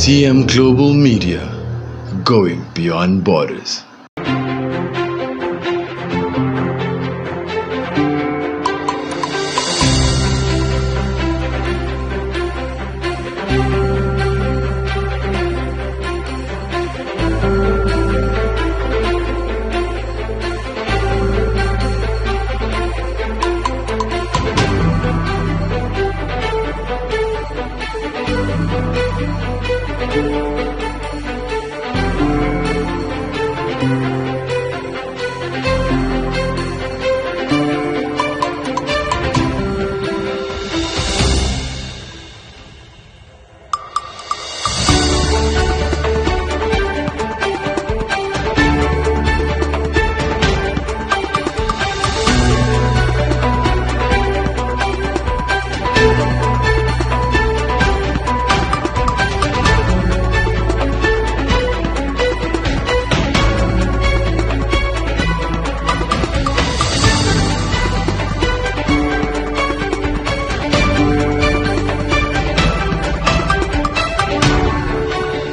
TM Global Media, going beyond borders.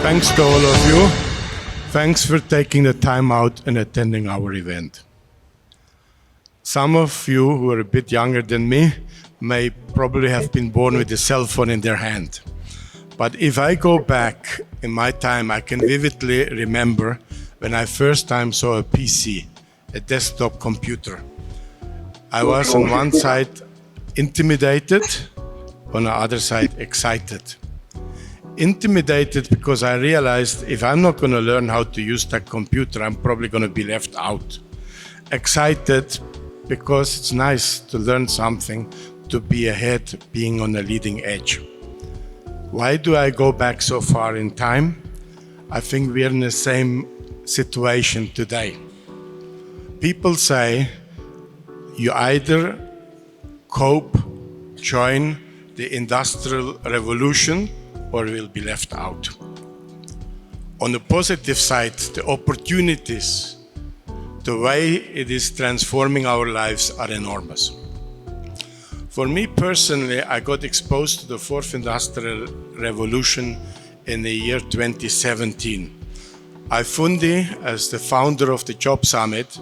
Thanks to all of you. Thanks for taking the time out and attending our event. Some of you who are a bit younger than me may probably have been born with a cell phone in their hand. But if I go back in my time, I can vividly remember when I first time saw a PC, a desktop computer. I was on one side intimidated, on the other side excited. Intimidated because I realized if I'm not going to learn how to use that computer, I'm probably going to be left out. Excited because it's nice to learn something, to be ahead, being on the leading edge. Why do I go back so far in time? I think we're in the same situation today. People say you either cope, join the Industrial Revolution, or will be left out. On the positive side, the opportunities, the way it is transforming our lives are enormous. For me personally, I got exposed to the fourth industrial revolution in the year 2017. iFundi, as the founder of the Job Summit,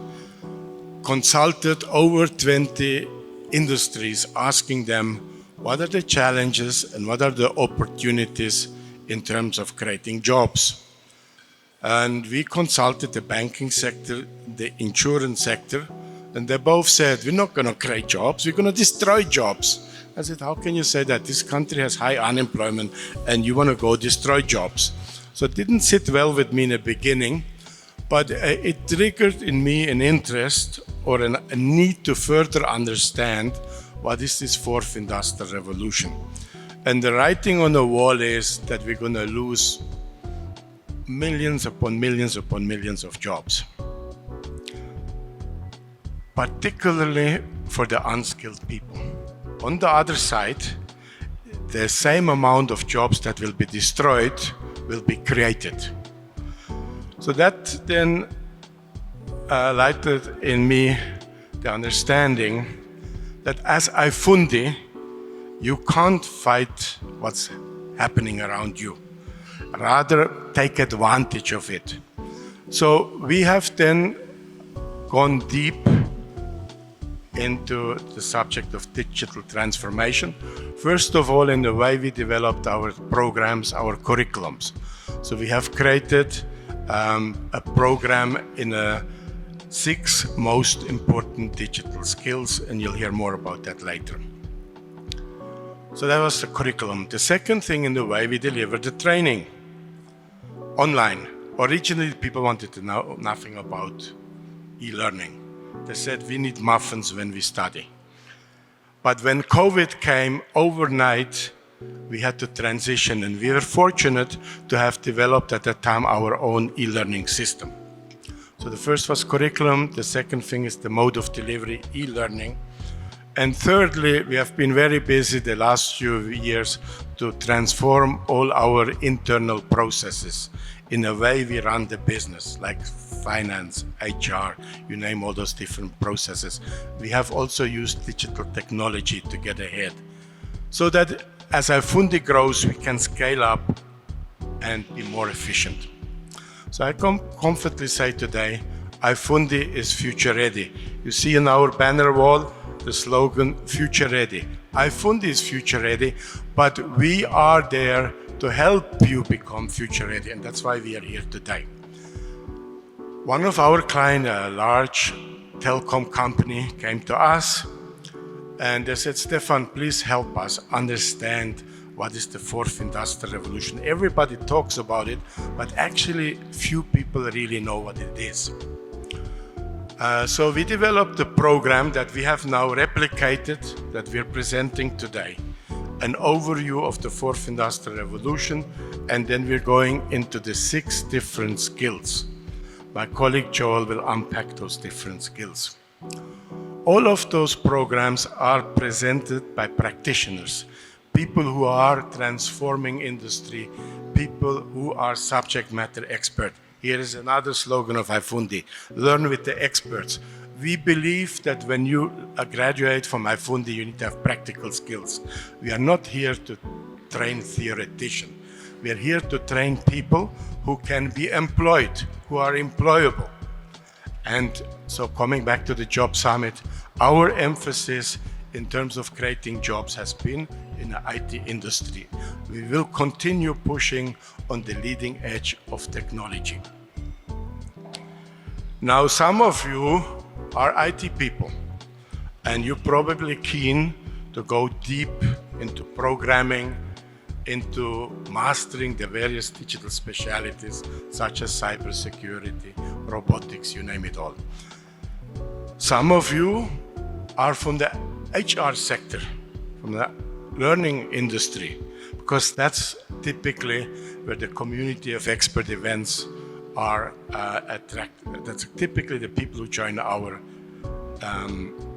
consulted over 20 industries, asking them what are the challenges and what are the opportunities in terms of creating jobs. And we consulted the banking sector, the insurance sector, and they both said, we're not going to create jobs, we're going to destroy jobs. I said, how can you say that? This country has high unemployment and you want to go destroy jobs. So it didn't sit well with me in the beginning, but it triggered in me an interest or a need to further understand what is this fourth industrial revolution. And the writing on the wall is that we're going to lose millions upon millions upon millions of jobs, particularly for the unskilled people. On the other side, the same amount of jobs that will be destroyed will be created. So that then lighted in me the understanding that as iFundi, you can't fight what's happening around you. Rather, take advantage of it. So we have then gone deep into the subject of digital transformation. First of all, in the way we developed our programs, our curriculums. So we have created a program in 6 most important digital skills, and you'll hear more about that later. So that was the curriculum. The second thing in the way we delivered the training online. Originally, people wanted to know nothing about e-learning. They said we need muffins when we study. But when COVID came overnight, we had to transition, and we were fortunate to have developed at that time our own e-learning system. So the first was curriculum, the second thing is the mode of delivery, e-learning. And thirdly, we have been very busy the last few years to transform all our internal processes in a way we run the business, like finance, HR, you name all those different processes. We have also used digital technology to get ahead, so that as iFundi grows, we can scale up and be more efficient. So I can confidently say today, iFundi is future ready. You see in our banner wall the slogan, future ready. iFundi is future ready, but we are there to help you become future ready, and that's why we are here today. One of our clients, a large telecom company, came to us and they said, Stefan, please help us understand what is the fourth industrial revolution. Everybody talks about it, but actually few people really know what it is. So we developed a program that we have now replicated, that we're presenting today. An overview of the fourth industrial revolution, and then we're going into the 6 different skills. My colleague Joel will unpack those different skills. All of those programs are presented by practitioners, people who are transforming industry, people who are subject matter experts. Here is another slogan of iFundi, learn with the experts. We believe that when you graduate from iFundi, you need to have practical skills. We are not here to train theoreticians. We are here to train people who can be employed, who are employable. And so coming back to the Job Summit, our emphasis in terms of creating jobs has been in the IT industry. We will continue pushing on the leading edge of technology. Now, some of you are IT people, and you're probably keen to go deep into programming, into mastering the various digital specialties such as cybersecurity, robotics, you name it all. Some of you are from the HR sector, from the learning industry, because that's typically where the community of expert events are attracted. That's typically the people who join our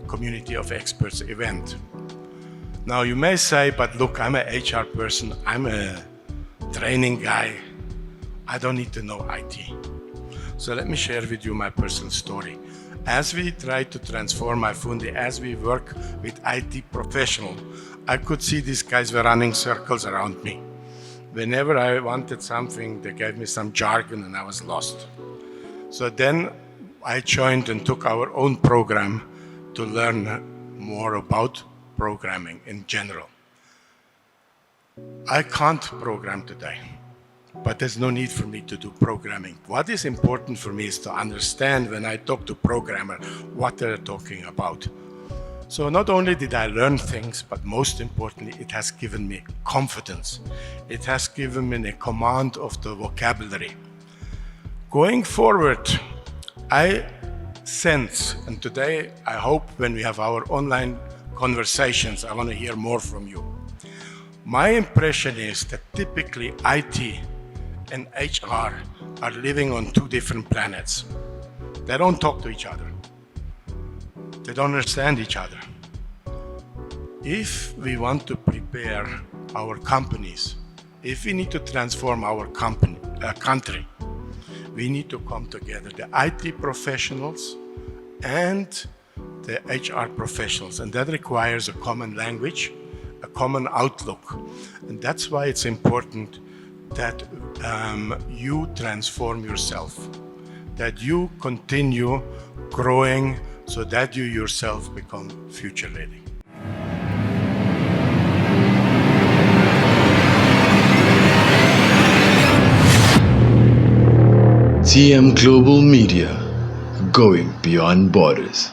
community of experts event. Now you may say, but look, I'm an HR person, I'm a training guy, I don't need to know IT. So let me share with you my personal story. As we try to transform iFundi, as we work with IT professionals, I could see these guys were running circles around me. Whenever I wanted something, they gave me some jargon and I was lost. So then I joined and took our own program to learn more about programming in general. I can't program today, but there's no need for me to do programming. What is important for me is to understand when I talk to programmers what they're talking about. So not only did I learn things, but most importantly, it has given me confidence. It has given me a command of the vocabulary. Going forward, I sense, and today I hope when we have our online conversations, I want to hear more from you. My impression is that typically IT and HR are living on 2 different planets. They don't talk to each other. They don't understand each other. If we want to prepare our companies, if we need to transform our country, we need to come together, the IT professionals and the HR professionals, and that requires a common language, a common outlook. And that's why it's important that you transform yourself, that you continue growing so that you yourself become future ready. TM Global Media, going beyond borders.